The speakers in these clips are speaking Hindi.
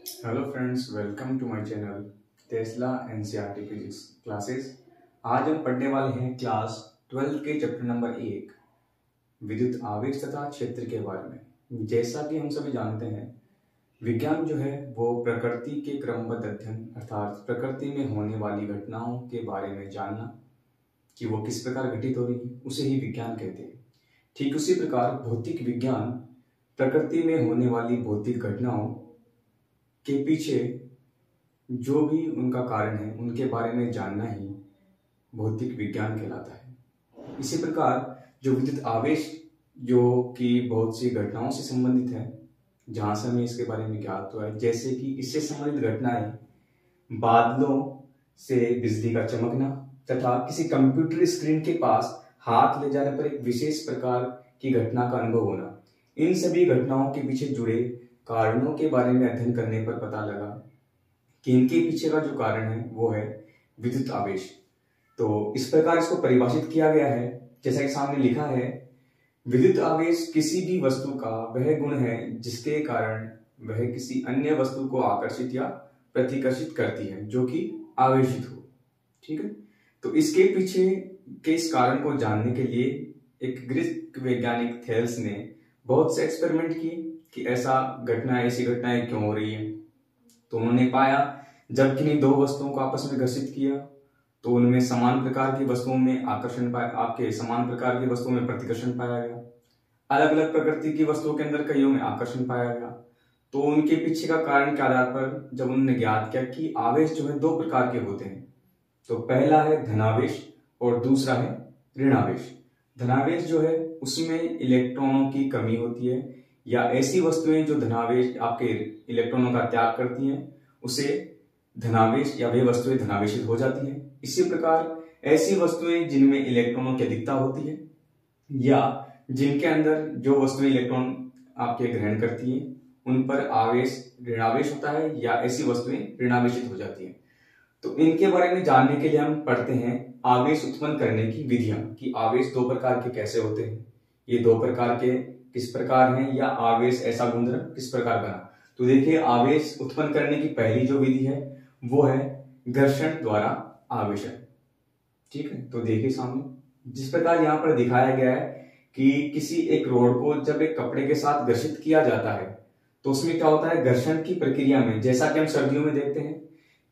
Hello friends, welcome to my channel Tesla NCERT physics classes. आज हम पढ़ने वाले हैं क्लास 12 के चैप्टर नंबर 1 विद्युत आवेश तथा क्षेत्र के बारे में। जैसा कि हम सभी जानते हैं, विज्ञान जो है वो प्रकृति के क्रमबद्ध अध्ययन अर्थात प्रकृति में होने वाली घटनाओं के बारे में जानना कि वो किस प्रकार घटित हो रही है, उसे ही विज्ञान कहते हैं। ठीक उसी प्रकार भौतिक विज्ञान प्रकृति में होने वाली भौतिक घटनाओं के पीछे जो भी उनका कारण है उनके बारे में जानना ही भौतिक विज्ञान कहलाता है। इसी प्रकार जो विद्युत आवेश जो कि बहुत सी घटनाओं से संबंधित है, जहां से हमें इसके बारे में ज्ञात हुआ है, जैसे कि इससे संबंधित घटनाएं बादलों से बिजली का चमकना तथा किसी कंप्यूटर स्क्रीन के पास हाथ ले जाने पर एक विशेष प्रकार की घटना का अनुभव होना, इन सभी घटनाओं के पीछे जुड़े कारणों के बारे में अध्ययन करने पर पता लगा कि इनके पीछे का जो कारण है वो है विद्युत आवेश। तो इस प्रकार इसको परिभाषित किया गया है, जैसा कि सामने लिखा है, विद्युत आवेश किसी भी वस्तु का वह गुण है जिसके कारण वह किसी अन्य वस्तु को आकर्षित या प्रतिकर्षित करती है जो कि आवेशित हो। ठीक है, तो इसके पीछे के इस कारण को जानने के लिए एक ग्रीक वैज्ञानिक थेल्स ने बहुत से एक्सपेरिमेंट किए कि ऐसी घटनाएं क्यों हो रही है। तो उन्होंने पाया जब किन्हीं दो वस्तुओं को आपस में घर्षित किया तो उनमें समान प्रकार की वस्तुओं में आकर्षण पाया, समान प्रकार की वस्तुओं में प्रतिकर्षण पाया गया। अलग अलग प्रकृति की वस्तुओं के अंदर कईयों में आकर्षण पाया गया। तो उनके पीछे का कारण के आधार पर जब उन्होंने ज्ञात किया कि आवेश जो है दो प्रकार के होते हैं, तो पहला है धनावेश और दूसरा है ऋणावेश। धनावेश जो है उसमें इलेक्ट्रॉनों की कमी होती है, या ऐसी वस्तुएं जो धनावेश आपके इलेक्ट्रॉनों का त्याग करती हैं उसे धनावेश, या वे वस्तुएं धनावेशित हो जाती हैं। इसी प्रकार ऐसी वस्तुएं जिनमें इलेक्ट्रॉनों की अधिकता होती है या जिनके अंदर जो वस्तुएं इलेक्ट्रॉन आपके ग्रहण करती हैं उन पर आवेश ऋणावेश होता है, या ऐसी वस्तुएं ऋणावेशित हो जाती हैं। तो इनके बारे में जानने के लिए हम पढ़ते हैं आवेश उत्पन्न करने की विधियां, कि आवेश दो प्रकार के कैसे होते हैं, ये दो प्रकार के किस प्रकार हैं, या आवेश ऐसा गुणधर्म किस प्रकार बना। तो देखिए, आवेश उत्पन्न करने की पहली जो विधि है वो है घर्षण द्वारा आवेशन। ठीक है, तो देखिए सामने जिस प्रकार यहाँ पर दिखाया गया है कि किसी एक रोड को जब एक कपड़े के साथ घर्षित किया जाता है तो उसमें क्या होता है, घर्षण की प्रक्रिया में, जैसा कि हम सर्दियों में देखते हैं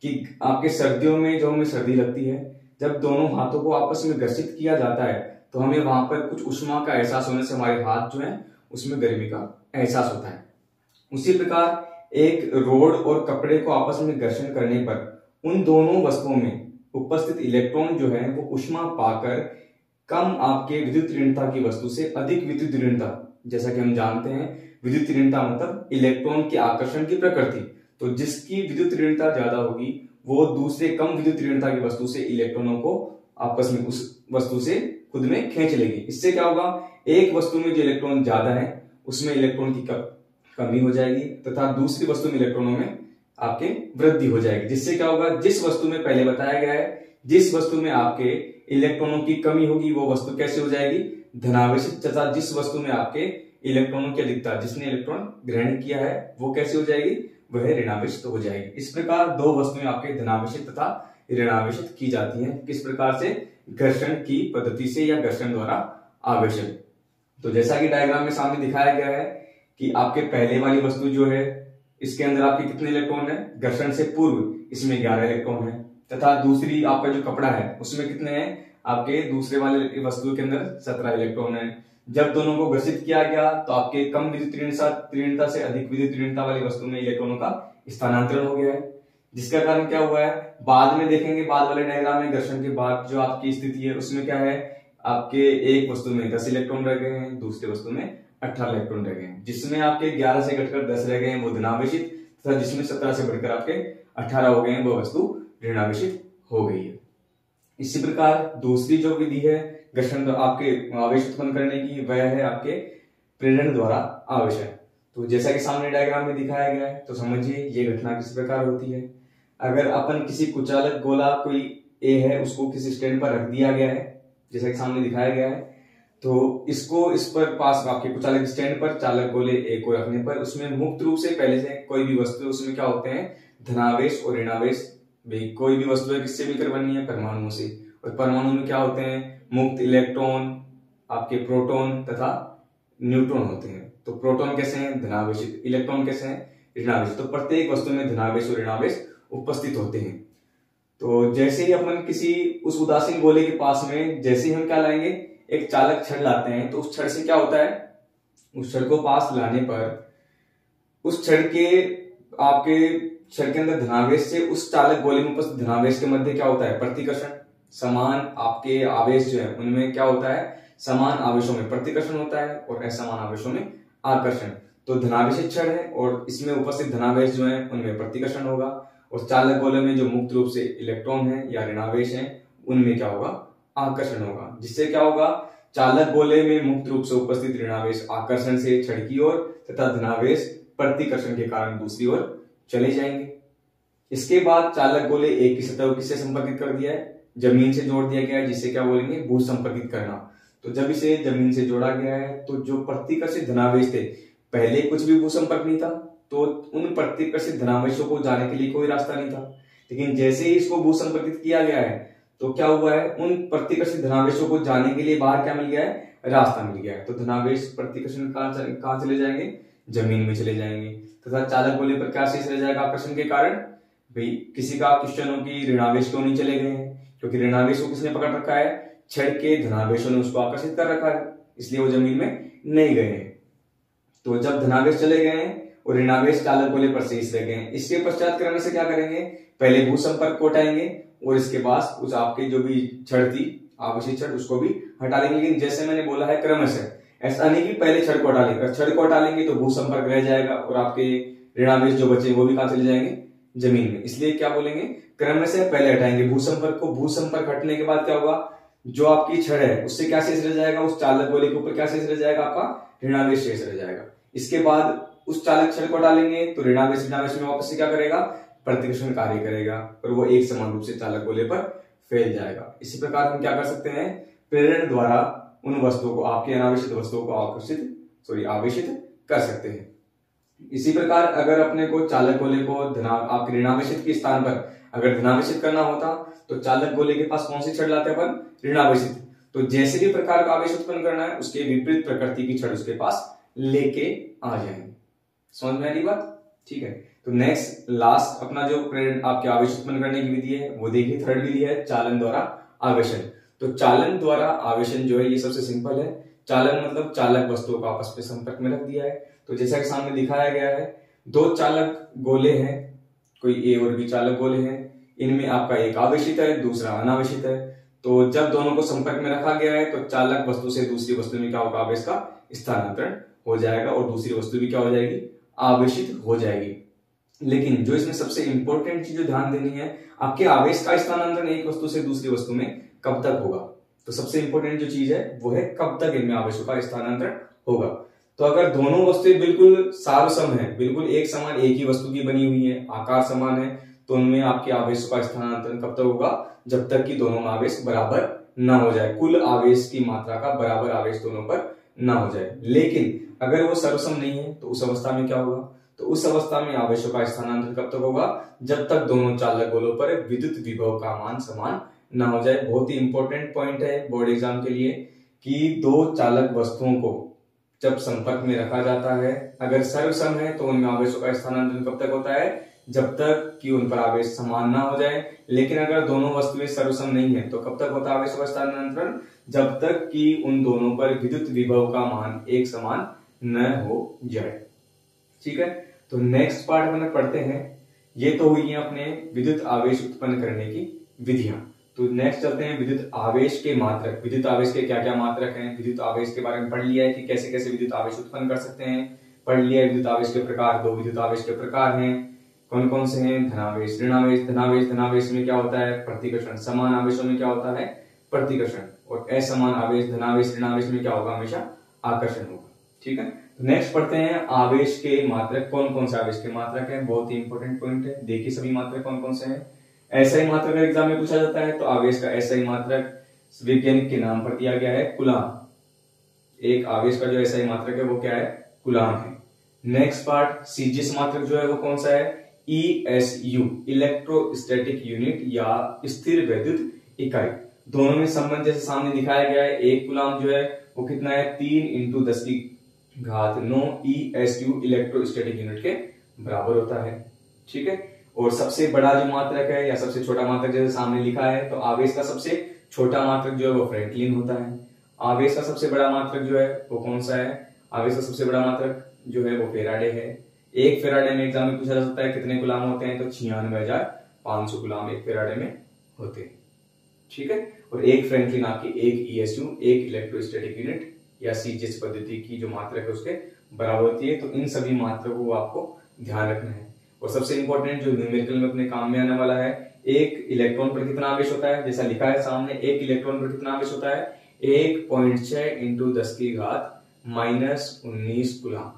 कि आपके सर्दियों में जो हमें सर्दी लगती है, जब दोनों हाथों को आपस में घर्षित किया जाता है तो हमें वहां पर कुछ उष्मा का एहसास होने से हमारे हाथ जो है उसमें गर्मी का एहसास होता है। उसी प्रकार एक रोड और कपड़े को आपस में घर्षण करने पर उन दोनों वस्तुओं में उपस्थित इलेक्ट्रॉन जो है वो उष्मा पाकर कम आपके विद्युत ऋणता की वस्तु से अधिक विद्युत ऋणता, जैसा कि हम जानते हैं विद्युत ऋणता मतलब इलेक्ट्रॉन के आकर्षण की प्रकृति, तो जिसकी विद्युत ऋणता ज्यादा होगी वो दूसरे कम विद्युत ऋणता की वस्तु से इलेक्ट्रॉनों को आपस में उस वस्तु से खुद में खींच लेगी। इससे क्या होगा, एक वस्तु में जो इलेक्ट्रॉन ज्यादा है उसमें इलेक्ट्रॉन की कमी हो जाएगी तथा दूसरी वस्तु में इलेक्ट्रॉनों में आपके वृद्धि हो जाएगी। जिससे क्या होगा, जिस वस्तु में पहले बताया गया है जिस वस्तु में आपके इलेक्ट्रॉनों की कमी होगी वो वस्तु कैसे हो जाएगी, धनावेशित, तथा जिस वस्तु में आपके इलेक्ट्रॉनों की अधिकता, जिसने इलेक्ट्रॉन ग्रहण किया है वो कैसे हो जाएगी, वह ऋणावेशित हो जाएगी। इस प्रकार दो वस्तुएं आपके धनावेशित तथा ऋणावेशित की जाती हैं। किस प्रकार से, घर्षण की पद्धति से या घर्षण द्वारा आवेशन। तो जैसा कि डायग्राम में सामने दिखाया गया है कि आपके पहले वाली वस्तु जो है इसके अंदर आपके कितने इलेक्ट्रॉन है, घर्षण से पूर्व इसमें 11 इलेक्ट्रॉन है, तथा दूसरी आपका जो कपड़ा है उसमें कितने हैं, आपके दूसरे वाले वस्तु के अंदर 17 इलेक्ट्रॉन है। जब दोनों को घर्षित किया गया तो आपके कम विद्युत ऋणता से अधिक विद्युत ऋणता वाली वस्तु में इलेक्ट्रॉनों का स्थानांतरण हो गया है, जिसका कारण क्या हुआ है, बाद में देखेंगे बाद वाले डायग्राम में घर्षण के बाद जो आपकी स्थिति है उसमें क्या है, आपके एक वस्तु में 10 इलेक्ट्रॉन रह गए हैं, दूसरे वस्तु में 18 इलेक्ट्रॉन रह गए हैं। जिसमें आपके 11 से घटकर 10 रह गए हैं वो धनावेशित, तथा जिसमें 17 से बढ़कर आपके 18 हो गए हैं वो वस्तु ऋणावेशित हो गई है। इसी प्रकार दूसरी जो विधि है घर्षण आपके आवेश उत्पन्न करने की, वह है आपके प्रेरण द्वारा आवेशन। तो जैसा कि सामने डायग्राम में दिखाया गया है, तो समझिए ये घटना किस प्रकार होती है। अगर अपन किसी कुचालक गोला कोई ए है उसको किसी स्टैंड पर रख दिया गया है, जैसा कि सामने दिखाया गया है, तो इसको इस पर पास आपके कुचालक स्टैंड पर चालक गोले एक को रखने पर उसमें मुक्त रूप से पहले से कोई भी वस्तु है उसमें क्या होते हैं, धनावेश और ऋणावेश। भाई कोई भी वस्तु है किससे मिलकर बनी है, परमाणु से। और परमाणु में क्या होते हैं, मुक्त इलेक्ट्रॉन, आपके प्रोटॉन तथा न्यूट्रॉन होते हैं। तो प्रोटॉन कैसे हैं, धनावेशित, इलेक्ट्रॉन कैसे हैं, ऋणावेश। तो प्रत्येक वस्तु में धनावेश और ऋणावेश उपस्थित होते हैं। तो जैसे ही अपन किसी उस उदासीन गोले के पास में जैसे ही हम क्या लाएंगे, एक चालक छड़ लाते हैं, तो उस छड़ से क्या होता है, उस छड़ को पास लाने पर उस छड़ के आपके छड़ के अंदर धनावेश से उस चालक गोले में उपस्थित धनावेश के मध्य क्या होता है, प्रतिकर्षण। समान आपके आवेश जो है उनमें क्या होता है, समान आवेशों में प्रतिकर्षण होता है और असमान आवेशों में आकर्षण। तो धनावेशित छड़ है और इसमें उपस्थित धनावेश जो है उनमें प्रतिकर्षण होगा, और चालक गोले में जो मुक्त रूप से इलेक्ट्रॉन है या ऋणावेश है उनमें क्या होगा, आकर्षण होगा। जिससे क्या होगा, चालक गोले में मुक्त रूप से उपस्थित ऋणावेश आकर्षण से छड़ की ओर तथा धनावेश प्रतिकर्षण के कारण दूसरी ओर चले जाएंगे। इसके बाद चालक गोले एक की सतह को किससे संपर्कित कर दिया है, जमीन से जोड़ दिया गया है, जिसे क्या बोलेंगे, भू संपर्कित करना। तो जब इसे जमीन से जोड़ा गया है तो जो प्रतिकर्षित धनावेश थे, पहले कुछ भी भू संपर्क नहीं था, तो उन प्रतिकर्षित धनावेशों को जाने के लिए कोई रास्ता नहीं था। लेकिन जैसे ही इसको भू संपर्कित किया गया है तो क्या हुआ है, उन प्रतिकर्षित धनावेशों को जाने के लिए बाहर क्या मिल गया है, रास्ता मिल गया है। तो धनावेश प्रतिकर्षण कहां चले जाएंगे, जमीन में चले जाएंगे। तथा चालक गोले पर क्या शेष रह जाएगा आकर्षण के कारण, भाई किसी का क्वेश्चन हो कि ऋणावेश क्यों नहीं चले गए हैं, क्योंकि ऋणावेश को किसने पकड़ रखा है, छड़ के धनावेशों ने उसको आकर्षित कर रखा है, इसलिए वो जमीन में नहीं गए हैं। तो जब धनावेश चले गए हैं और ऋणावेश चालक गोले पर शेष रह गए हैं, इसके पश्चात क्रम से क्या करेंगे, पहले भू संपर्क को हटाएंगे और इसके बाद उस आपके जो भी छड़ थी आवेशित छड़ उसको भी हटा देंगे। लेकिन जैसे मैंने बोला है क्रमशः, ऐसा नहीं कि पहले छड़ को हटा लेंगे, छड़ को हटा लेंगे तो भू संपर्क रह जाएगा और आपके ऋणावेश जो बचे वो भी कहां चले जाएंगे, जमीन में। इसलिए क्या बोलेंगे, क्रम से पहले हटाएंगे भू संपर्क को। भू संपर्क हटने के बाद क्या होगा, जो आपकी छड़ है उससे क्या शेष रह जाएगा, उस चालक गोले के ऊपर क्या शेष रह जाएगा, आपका ऋणावेश शेष रह जाएगा। इसके बाद उस चालक छड़ को हटालेंगे तो ऋणावेश ऋणावेश में वापस से क्या करेगा, प्रतिकर्षण कार्य करेगा और वो एक समान रूप से चालक गोले पर फैल जाएगा। इसी प्रकार हम क्या कर सकते हैं, प्रेरण द्वारा उन वस्तुओं को, आपके अनावेशित वस्तुओं को आवेशित कर सकते हैं। इसी प्रकार अगर अपने को चालक गोले को आपके ऋणावेशित के स्थान पर अगर धनावेशित करना होता तो चालक गोले के पास कौन सी छड़ लाते अपन, ऋणावेशित। तो जैसे भी प्रकार का आवेश उत्पन्न करना है उसके विपरीत प्रकृति की छड़ उसके पास लेके आ जाएंगे। समझ में आ रही बात, ठीक है। तो नेक्स्ट लास्ट अपना जो आपके आवेश उत्पन्न करने की विधि है वो देखिए, थर्ड विधि है चालन द्वारा आवेशन। तो चालन द्वारा आवेशन जो है ये सबसे सिंपल है। चालन मतलब चालक वस्तुओं को आपस में संपर्क में रख दिया है। तो जैसा कि सामने दिखाया गया है, दो चालक गोले हैं, कोई ए और बी चालक गोले हैं, इनमें आपका एक आवेशित है दूसरा अनावेशित है। तो जब दोनों को संपर्क में रखा गया है तो चालक वस्तु से दूसरी वस्तु में क्या होगा, आवेश का स्थानांतरण हो जाएगा और दूसरी वस्तु भी क्या हो जाएगी, आवेशित हो जाएगी। लेकिन जो इसमें सबसे इंपॉर्टेंट चीज जो ध्यान देनी है, आपके आवेश का स्थानांतरण एक वस्तु से दूसरी वस्तु में कब तक होगा। तो सबसे इंपॉर्टेंट जो चीज है वो है कब तक इनमें आवेशों का स्थानांतरण होगा। तो अगर दोनों वस्तुएं बिल्कुल सारसम है, बिल्कुल एक समान एक ही वस्तु की बनी हुई है, आकार समान है, तो उनमें आपके आवेशों का स्थानांतरण कब तक होगा, जब तक कि दोनों में आवेश बराबर ना हो जाए, कुल आवेश की मात्रा का बराबर आवेश दोनों पर ना हो जाए। लेकिन अगर वो सर्वसम नहीं है तो उस अवस्था में क्या होगा, तो उस अवस्था में आवेशों का स्थानांतरण कब तक होगा, जब तक दोनों चालक गोलों पर विद्युत विभव का मान समान ना हो जाए। बहुत ही इंपॉर्टेंट पॉइंट है बोर्ड एग्जाम के लिए कि दो चालक वस्तुओं को जब संपर्क में रखा जाता है, अगर सर्वसम है तो उनमें आवेशों का स्थानांतरण कब तक होता है, जब तक कि उन पर आवेश समान ना हो जाए। लेकिन अगर दोनों वस्तुएं सर्वसम नहीं है तो कब तक होता है आवेशों का स्थानांतरण, जब तक कि उन दोनों पर विद्युत विभव का मान एक समान न हो जाए। ठीक है, तो नेक्स्ट पार्ट में पढ़ते हैं। ये तो हुई है अपने विद्युत आवेश उत्पन्न करने की विधियां। तो नेक्स्ट चलते हैं विद्युत आवेश के मात्रक। विद्युत आवेश के क्या क्या मात्रक हैं, विद्युत आवेश के बारे में पढ़ लिया है कि कैसे कैसे विद्युत आवेश उत्पन्न कर सकते हैं, पढ़ लिया है विद्युत आवेश के प्रकार, दो विद्युत आवेश के प्रकार हैं, कौन कौन से हैं, धनावेश ऋणावेश। धनावेश में क्या होता है, प्रतिकर्षण। समान आवेशों में क्या होता है, प्रतिकर्षण। और असमान आवेश धनावेश ऋणावेश में क्या होगा, हमेशा आकर्षण होगा। ठीक है, नेक्स्ट पढ़ते हैं आवेश के मात्रक। कौन कौन से आवेश के मात्रक है, बहुत ही इंपॉर्टेंट पॉइंट है। देखिए सभी मात्रक कौन कौन से हैं। एसआई मात्रक अगर एग्जाम में पूछा जाता है तो आवेश का एसआई मात्रक वैज्ञानिक के नाम पर दिया गया है कूलाम। एक आवेश का जो एसआई मात्रक है वो क्या है, कूलाम है। नेक्स्ट पार्ट, सीजीएस मात्रक जो है वो कौन सा है, ईएसयू, इलेक्ट्रोस्टैटिक यूनिट या स्थिर वैद्युत इकाई। दोनों में संबंध जैसे सामने दिखाया गया है, एक कूलाम जो है वो कितना है, 3 × 10⁻⁹ ईएसयू इलेक्ट्रोस्टैटिक यूनिट के बराबर होता है। ठीक है, और सबसे बड़ा जो मात्रक है या सबसे छोटा मात्रक जैसे सामने लिखा है, तो आवेश का सबसे छोटा मात्रक जो है वो फ्रैंकलिन होता है। आवेश का सबसे बड़ा मात्रक जो है वो कौन सा है, आवेश का सबसे बड़ा मात्रक जो है वो फेराडे है। एक फेराडे में एग्जाम में पूछा जा सकता है कितने गुलाम होते हैं, तो 96,500 गुलाम एक फेराडे में होते हैं। ठीक है, और एक फ्रैंकलिन आपकी एक ईएसयू, एक इलेक्ट्रोस्टैटिक यूनिट या सीजीएस पद्धति की जो मात्रक है उसके बराबर होती है। तो इन सभी मात्रकों को आपको ध्यान रखना है। और सबसे इंपॉर्टेंट जो न्यूमेरिकल में अपने काम में आने वाला है, एक इलेक्ट्रॉन पर कितना आवेश होता है, जैसा लिखा है सामने, एक इलेक्ट्रॉन पर कितना आवेश होता है, 1.6 × 10⁻⁻19 गुलाम।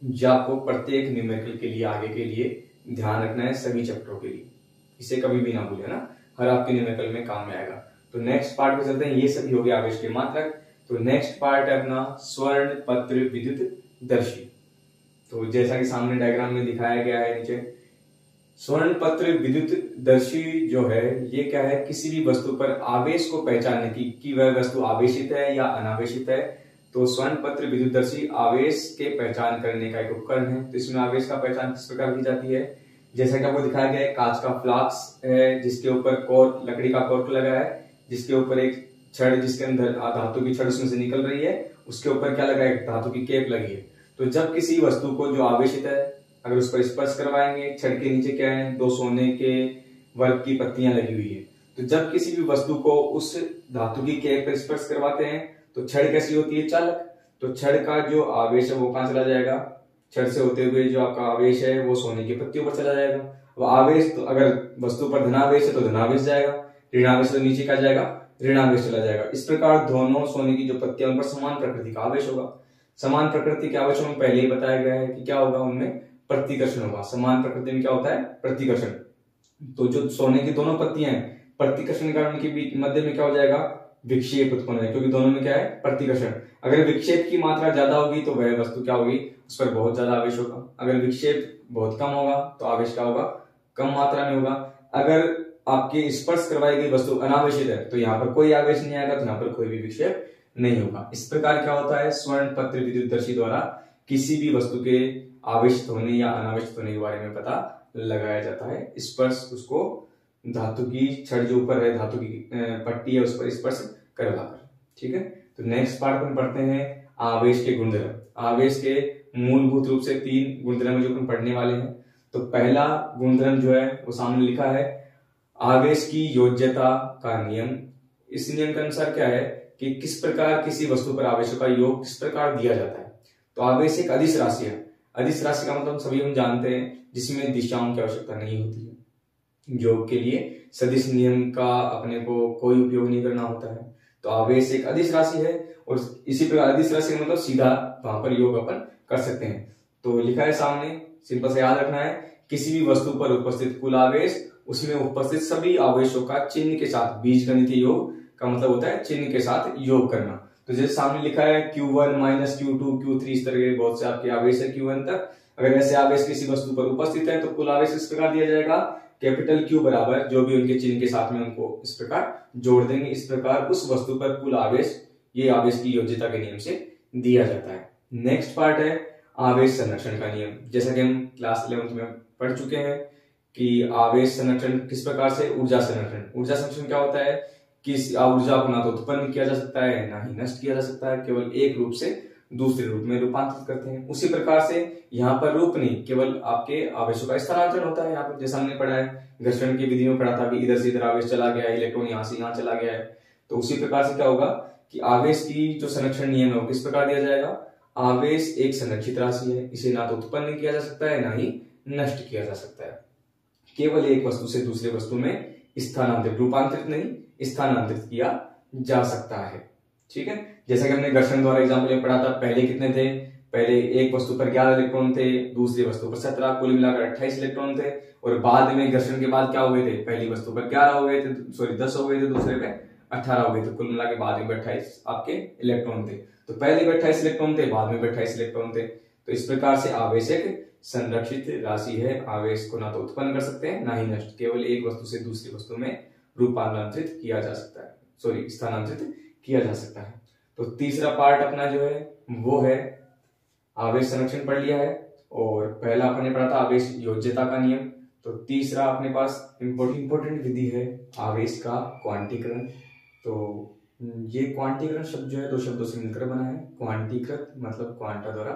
जो आपको प्रत्येक न्यूमेरिकल के लिए आगे के लिए ध्यान रखना है, सभी चैप्टरों के लिए, इसे कभी भी ना भूले ना, हर आपके न्यूमेरिकल में काम में आएगा। तो नेक्स्ट पार्ट पे चलते हैं, ये सभी हो गया आवेश के मात्रक। तो नेक्स्ट पार्ट है अपना स्वर्ण पत्र विद्युत दर्शी। तो जैसा कि सामने डायग्राम में दिखाया गया है नीचे, स्वर्ण पत्र विद्युत दर्शी जो है ये क्या है, किसी भी वस्तु पर आवेश को पहचानने की कि वह वस्तु आवेशित है या अनावेशित है। तो स्वर्ण पत्र विद्युत दर्शी आवेश के पहचान करने का एक उपकरण है। तो इसमें आवेश का पहचान किस प्रकार की जाती है, जैसा कि आपको दिखाया गया है, कांच का फ्लास्क है जिसके ऊपर कॉर्क, लकड़ी का कॉर्क लगा है, जिसके ऊपर एक छड़, जिसके अंदर धातु की छड़ उसमें से निकल रही है, उसके ऊपर क्या लगा है, धातु की कैप लगी है। तो जब किसी वस्तु को जो आवेशित है अगर उस पर स्पर्श करवाएंगे, छड़ के नीचे क्या है, 2 सोने के वर्ग की पत्तियां लगी हुई है। तो जब किसी भी वस्तु को उस धातु की कैप पर स्पर्श करवाते हैं तो छड़ कैसी होती है, चालक। तो छड़ का जो आवेश है वो कहां चला जाएगा, छड़ से होते हुए जो आपका आवेश है वो सोने की पत्तियों पर चला जाएगा। अब आवेश तो अगर वस्तु पर धनावेश है तो धनावेश जाएगा, ऋणावेश तो नीचे का जाएगा, ऋणावेश चला जाएगा। इस प्रकार दोनों सोने की जो पत्तियां उन पर समान प्रकृति का आवेश होगा। समान प्रकृति के आवेशों में पहले ही बताया गया है कि क्या होगा, उनमें प्रतिकर्षण होगा। समान प्रकृति में क्या होता है, प्रतिकर्षण। तो जो सोने की दोनों पत्तियां हैं, प्रतिकर्षण का उनके बीच मध्य में क्या हो जाएगा, विक्षेप उत्पन्न है, क्योंकि दोनों में क्या है, प्रतिकर्षण। अगर विक्षेप की मात्रा ज्यादा होगी तो वह वस्तु क्या होगी, उस पर बहुत ज्यादा आवेश होगा। अगर विक्षेप बहुत कम होगा तो आवेश क्या होगा, कम मात्रा में होगा। अगर आपके स्पर्श करवाई गई वस्तु अनावेशित है तो यहाँ पर कोई आवेश नहीं आएगा, तो यहाँ पर कोई भी विक्षेप नहीं होगा। इस प्रकार क्या होता है, स्वर्ण पत्र विद्युतदर्शी द्वारा किसी भी वस्तु के आवेशित होने या अनावेशित होने के बारे में पता लगाया जाता है। स्पर्श उसको धातु की छड़ जो ऊपर है, धातु की पट्टी है, उस पर स्पर्श करवाकर। ठीक है, तो नेक्स्ट पार्ट में पढ़ते हैं आवेश के गुणधर्म। आवेश के मूलभूत रूप से 3 गुणधर्म जो अपन पढ़ने वाले हैं। तो पहला गुणधर्म जो है वो सामने लिखा है, आवेश की योज्यता का नियम। इस नियम के अनुसार क्या है कि किस प्रकार किसी वस्तु पर आवेशों का योग किस प्रकार दिया जाता है। तो आवेश एक अदिश राशि है। अदिश राशि का मतलब सभी हम जानते हैं जिसमें दिशाओं की आवश्यकता नहीं होती है। योग के लिए सदिश नियम का अपने को कोई उपयोग नहीं करना होता है। तो आवेश एक अदिश राशि है और इसी प्रकार अदिश राशि का मतलब सीधा वहां पर योग अपन कर सकते हैं। तो लिखा है सामने, सिंपल से याद रखना है, किसी भी वस्तु पर उपस्थित कुल आवेश उसमें उपस्थित सभी आवेशों का चिन्ह के साथ, बीजगणितीय योग का मतलब होता है चिन्ह के साथ योग करना। तो जैसे सामने लिखा है Q1 - Q2 Q3, इस तरह के बहुत से आपके आवेश है Q1 तक। अगर ऐसे आवेश किसी वस्तु पर उपस्थित है तो कुल आवेश इस प्रकार दिया जाएगा, कैपिटल Q बराबर जो भी उनके चिन्ह के साथ में उनको इस प्रकार जोड़ देंगे। इस प्रकार उस वस्तु पर कुल आवेश, ये आवेश की योज्यता के नियम से दिया जाता है। नेक्स्ट पार्ट है आवेश संरक्षण का नियम। जैसा कि हम क्लास 11th में पढ़ चुके हैं कि आवेश संरक्षण किस प्रकार से, ऊर्जा संरक्षण। ऊर्जा संरक्षण क्या होता है कि ऊर्जा को ना तो उत्पन्न किया जा सकता है ना ही नष्ट किया जा सकता है, केवल एक रूप से दूसरे रूप में रूपांतरित करते हैं। उसी प्रकार से यहाँ पर रूप नहीं, केवल आपके आवेशों का स्थानांतरण होता है। यहाँ पर जैसा हमने पढ़ा है, घर्षण की विधि में पढ़ा था कि इधर से इधर आवेश चला गया, इलेक्ट्रॉन यहाँ से यहाँ चला गया है। तो उसी प्रकार से क्या होगा कि आवेश की जो संरक्षण नियम है वो किस प्रकार दिया जाएगा, आवेश एक संरक्षित राशि है, इसे ना तो उत्पन्न किया जा सकता है ना ही नष्ट किया जा सकता है, केवल एक वस्तु से दूसरे वस्तु में स्थानांतरित, रूपांतरित नहीं स्थानांतरित किया जा सकता है। ठीक है, जैसा कि हमने घर्षण द्वारा एग्जाम्पल में पढ़ा था, पहले कितने थे, पहले एक वस्तु पर 11 इलेक्ट्रॉन थे, दूसरी वस्तु पर 17, कुल मिलाकर 28 इलेक्ट्रॉन थे। और बाद में घर्षण के बाद क्या हो गए थे, पहली वस्तु पर 11 हो गए थे, सॉरी 10 हो गए थे, दूसरे पे 18 हो गए, तो कुल मिला के बाद में 28 आपके इलेक्ट्रॉन थे। तो पहले भी 28 इलेक्ट्रॉन थे, बाद में भी 28 इलेक्ट्रॉन थे। तो इस प्रकार से आवेश एक संरक्षित राशि है। आवेश को ना तो उत्पन्न कर सकते हैं ना ही नष्ट, केवल एक वस्तु से दूसरी वस्तु में रूपांतरित किया जा सकता है, सॉरी स्थानांतरित किया जा सकता है। तो तीसरा पार्ट अपना जो है वो है आवेश संरक्षण पढ़ लिया है, और पहला अपने पढ़ा था आवेश योज्यता का नियम। तो तीसरा अपने पास इम्पोर्टेंट विधि है आवेश का क्वांटीकरण। तो ये क्वांटीकरण शब्द जो है दो शब्दों से मिलकर बना है। क्वांटीकृत मतलब क्वांटा द्वारा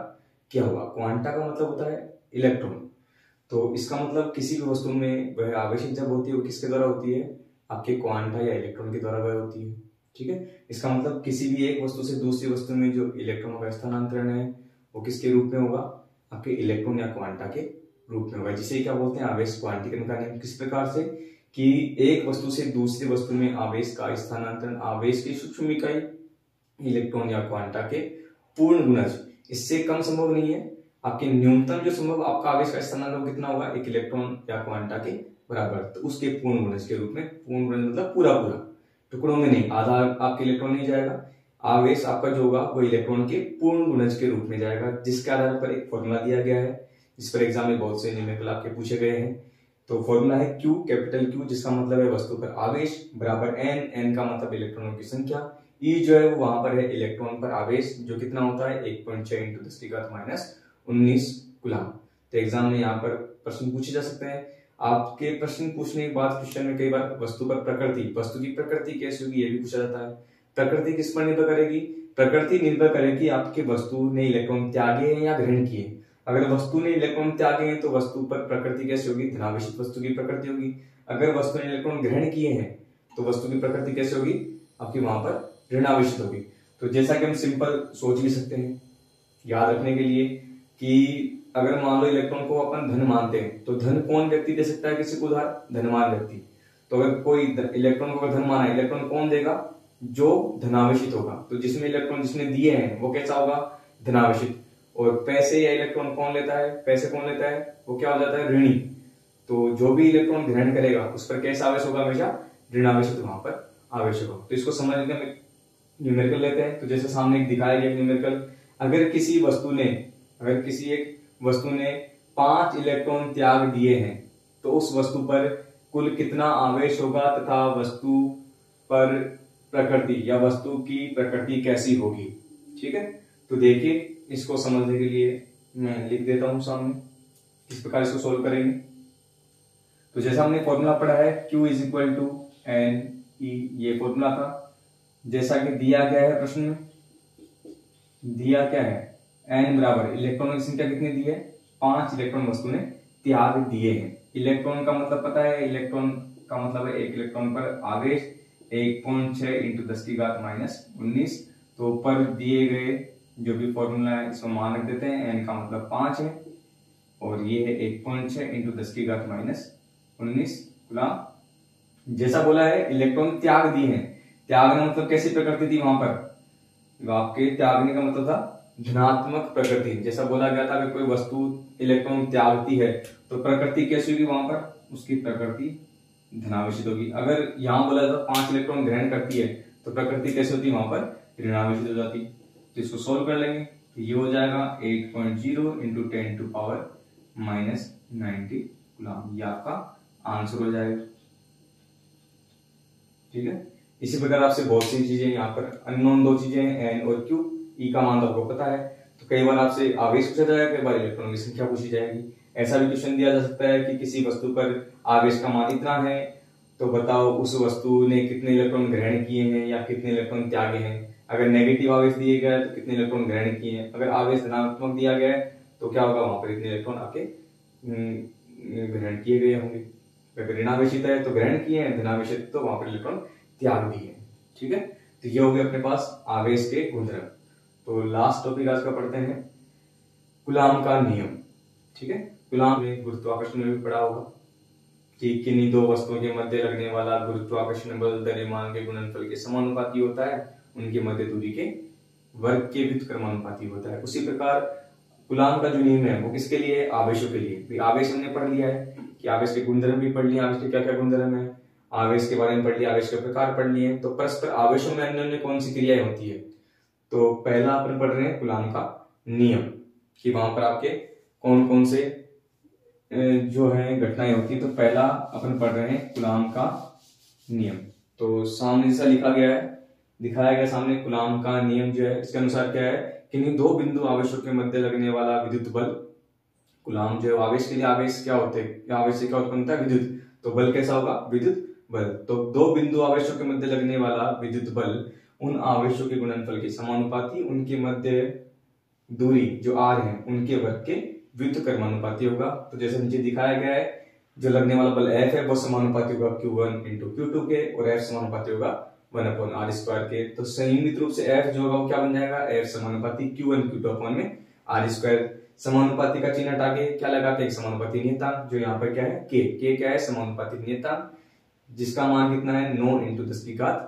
क्या हुआ, क्वांटा का मतलब होता है इलेक्ट्रॉन। तो इसका मतलब किसी भी वस्तु में वह आवेशित जब होती है वो किसके द्वारा होती है, आपके क्वांटा या इलेक्ट्रॉन के द्वारा वह होती है। ठीक है, इसका मतलब किसी भी एक वस्तु से दूसरी वस्तु में जो इलेक्ट्रॉनों का स्थानांतरण है वो किसके रूप में होगा, आपके इलेक्ट्रॉन या क्वांटा के रूप में होगा, जिसे क्या बोलते हैं आवेश क्वांटीकरण का नियम। किस प्रकार से कि एक वस्तु से दूसरी वस्तु में आवेश का स्थानांतरण आवेश की सूक्ष्म इकाई इलेक्ट्रॉन या क्वांटा के पूर्ण गुणज, इससे कम संभव नहीं है। आपके न्यूनतम जो संभव आपका आवेश का स्थानांतरण कितना होगा, एक इलेक्ट्रॉन या क्वांटा के बराबर, तो उसके पूर्ण गुणज के रूप में। पूर्ण गुणज मतलब पूरा पूरा, टुकड़ों में नहीं, आधा आपके इलेक्ट्रॉन नहीं जाएगा। आवेश आपका जो होगा वो इलेक्ट्रॉन के पूर्ण गुणज के रूप में जाएगा, जिसके आधार पर एक फॉर्मूला दिया गया है, जिस पर एग्जाम में बहुत से न्यूमेरिकल आपके पूछे गए हैं। तो फॉर्मूला है Q, कैपिटल Q, जिसका मतलब है वस्तु पर आवेश बराबर N का मतलब इलेक्ट्रॉनों की संख्या, E जो है वो वहां पर है इलेक्ट्रॉन पर आवेश, जो कितना होता है 1.6 × 10⁻⁻19 कूलम। तो एग्जाम में यहाँ पर प्रश्न पूछे जा सकते हैं। आपके प्रश्न पूछने के बाद क्वेश्चन में कई बार वस्तु पर प्रकृति, वस्तु की प्रकृति कैसी होगी ये भी पूछा जाता है। प्रकृति किस पर निर्भर करेगी, प्रकृति निर्भर करेगी आपके वस्तु ने इलेक्ट्रॉन त्यागे हैं या ग्रहण किए। अगर वस्तु ने इलेक्ट्रॉन त्यागे हैं तो वस्तु पर प्रकृति कैसी होगी, धनावेशित वस्तु की प्रकृति होगी। अगर वस्तु ने इलेक्ट्रॉन ग्रहण किए हैं तो वस्तु की प्रकृति कैसी होगी, आपकी वहां पर ऋणावेशित होगी। तो जैसा कि हम सिंपल सोच भी सकते हैं याद रखने के लिए कि अगर मान लो इलेक्ट्रॉन को अपन धन मानते हैं तो धन कौन व्यक्ति दे सकता है किसी को उधार, धनवान व्यक्ति। तो अगर कोई इलेक्ट्रॉन को धन माना है, इलेक्ट्रॉन कौन देगा, जो धनावेशित होगा। तो जिसमें इलेक्ट्रॉन जिसने दिए हैं वो कैसा होगा, धनावेशित। और पैसे या इलेक्ट्रॉन कौन लेता है, पैसे कौन लेता है, वो क्या हो जाता है, ऋणी। तो जो भी इलेक्ट्रॉन ग्रहण करेगा उस पर कैसा आवेश होगा, हमेशा ऋणावेशित वहां पर आवेश होगा। तो इसको समझने के न्यूमेरिकल लेते हैं। तो जैसे सामने एक दिखाया गया न्यूमेरिकल, अगर किसी एक वस्तु ने 5 इलेक्ट्रॉन त्याग दिए हैं तो उस वस्तु पर कुल कितना आवेश होगा तथा वस्तु पर प्रकृति या वस्तु की प्रकृति कैसी होगी। ठीक है, तो देखिए इसको समझने के लिए मैं लिख देता हूं सामने, किस प्रकार इसको सोल्व करेंगे। तो जैसा हमने फॉर्मूला पढ़ा है Q = NE, ये फॉर्मूला था। जैसा कि दिया गया है प्रश्न में, दिया क्या है, N बराबर इलेक्ट्रॉनों की संख्या कितनी दी है, 5 इलेक्ट्रॉन वस्तु ने त्याग दिए हैं। इलेक्ट्रॉन का मतलब पता है, इलेक्ट्रॉन का मतलब है एक इलेक्ट्रॉन पर आवेश 1.6 × 10⁻⁻19। तो ऊपर दिए गए जो भी फॉर्मूला है इसको मान रख देते हैं, N का मतलब 5 है और ये है 1.6 × 10⁻⁻19 कूलम। जैसा बोला है इलेक्ट्रॉन त्याग दिए हैं, त्यागना मतलब कैसी प्रकृति थी वहां पर, आपके त्यागने का मतलब था धनात्मक प्रकृति। जैसा बोला गया था कि कोई वस्तु इलेक्ट्रॉन त्यागती है तो प्रकृति कैसी होगी वहां पर, उसकी प्रकृति धनावेशित होगी। अगर यहां बोला जाता 5 इलेक्ट्रॉन ग्रहण करती है तो प्रकृति कैसी होती है वहां पर, ऋणावेशित हो जाती। तो इसको सोल्व कर लेंगे तो ये हो जाएगा 8.0 × 10⁻⁻90 कूलम, ये आपका आंसर हो जाएगा। ठीक है, इसी प्रकार आपसे बहुत सी चीजें यहाँ पर अननोन 2 चीजें हैं, N और Q। E का मान तो आपको पता है। तो कई बार आपसे आवेश पूछा जाएगा, कई बार इलेक्ट्रॉन की संख्या पूछी जाएगी। ऐसा भी क्वेश्चन दिया जा सकता है कि किसी वस्तु पर आवेश का मान इतना है तो बताओ उस वस्तु ने कितने इलेक्ट्रॉन ग्रहण किए हैं या कितने इलेक्ट्रॉन त्यागे हैं। अगर नेगेटिव आवेश दिए गया है तो कितने इलेक्ट्रॉन ग्रहण किए हैं। अगर आवेश धनात्मक दिया गया है तो क्या होगा, वहां पर इतने इलेक्ट्रॉन आपके ग्रहण किए गए होंगे। अगर ऋणावेशित है तो ग्रहण किए हैं, धनावेशित तो वहां पर इलेक्ट्रॉन त्याग दिए। ठीक है, तो ये हो गया अपने पास आवेश के गुणधर्म। तो लास्ट टॉपिक आज का पढ़ते हैं कूलॉम का नियम। ठीक है, कूलॉम में गुरुत्वाकर्षण में भी पढ़ा होगा कि किन्हीं 2 वस्तुओं के मध्य लगने वाला गुरुत्वाकर्षण बल द्रव्यमान के गुणनफल के समानुपाती होता है, उनके मध्य दूरी के वर्ग के व्युत्क्रमानुपाती होता है। उसी प्रकार कूलॉम का जो नियम है वो किसके लिए, आवेशों के लिए। आवेश हमने पढ़ लिया है कि आवेश के गुणधर्म भी पढ़ लिया, आवेश के क्या क्या गुणधर्म है। आवेश के बारे में पढ़ लिया, आवेश के प्रकार पढ़ लिए। तो परस्पर आवेशों में अन्योन्य कौन सी क्रियाएं होती है, तो पहला अपन पढ़ रहे हैं कूलाम का नियम, कि वहां पर आपके कौन कौन से जो है घटनाएं होती है। तो पहला अपन पढ़ रहे हैं कूलाम का नियम। तो सामने जैसा लिखा गया है, दिखाया गया सामने, कूलाम का नियम जो है इसके अनुसार क्या है, किन्हीं दो बिंदु आवेशों के मध्य लगने वाला विद्युत बल, कूलाम जो है आवेश के लिए, आवेश क्या होते हैं, आवेश से क्या उत्पन्न होता है, विद्युत, तो बल कैसा होगा, विद्युत बल। तो दो बिंदु आवेशों के मध्य लगने वाला विद्युत बल उन आवेशों के गुणनफल के समानुपाती, उनके मध्य दूरी जो r है उनके वर्ग के व्युत्क्रमानुपाती होगा। तो जैसे नीचे दिखाया गया है, जो लगने वाला बल F है वो समानुपाती होगा Q1 इंटू Q2 के, और F समानुपाती होगा 1/r² के। तो संयुक्त रूप से F जो होगा वो क्या बन जाएगा, F समानुपाती Q1 Q2 में r²। समानुपाती का चिन्ह हटा के क्या लगाते हैं, समानुपाती नियतांक, जो यहाँ पर क्या है K क्या है, समानुपाती नियतांक, जिसका मान कितना है 9 इंटू 10⁹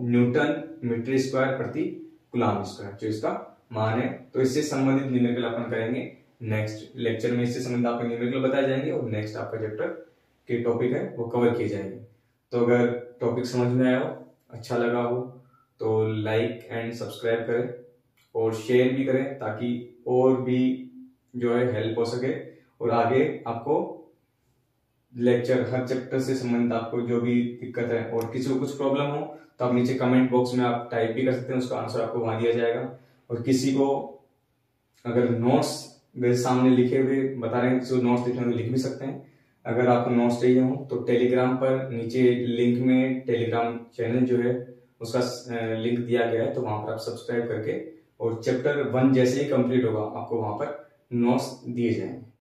न्यूटन मीटर स्क्वायर प्रति कूलाम स्क्वायर, जो इसका मान है। तो इससे संबंधित न्यूमेरिकल अपन करेंगे नेक्स्ट लेक्चर में, इससे संबंधित आपको न्यूमेरिकल बताए जाएंगे और नेक्स्ट आपका चैप्टर के टॉपिक है वो कवर किए जाएंगे। तो अगर टॉपिक समझ में आया हो, अच्छा लगा हो, तो लाइक एंड सब्सक्राइब करें और शेयर भी करें, ताकि और भी जो है हेल्प हो सके, और आगे आपको लेक्चर हर चैप्टर से संबंधित आपको जो भी दिक्कत है, और किसी को कुछ प्रॉब्लम हो तो आप नीचे कमेंट बॉक्स में आप टाइप भी कर सकते हैं, उसका आंसर आपको वहां दिया जाएगा। और किसी को अगर नोट्स मेरे सामने लिखे हुए बता रहे हैं, किसी को नोट्स लिखने तो लिख भी सकते हैं। अगर आपको नोट्स चाहिए हो तो टेलीग्राम पर नीचे लिंक में टेलीग्राम चैनल जो है उसका लिंक दिया गया है, तो वहां पर आप सब्सक्राइब करके, और चैप्टर 1 जैसे ही कंप्लीट होगा आपको वहां पर नोट्स दिए जाएंगे।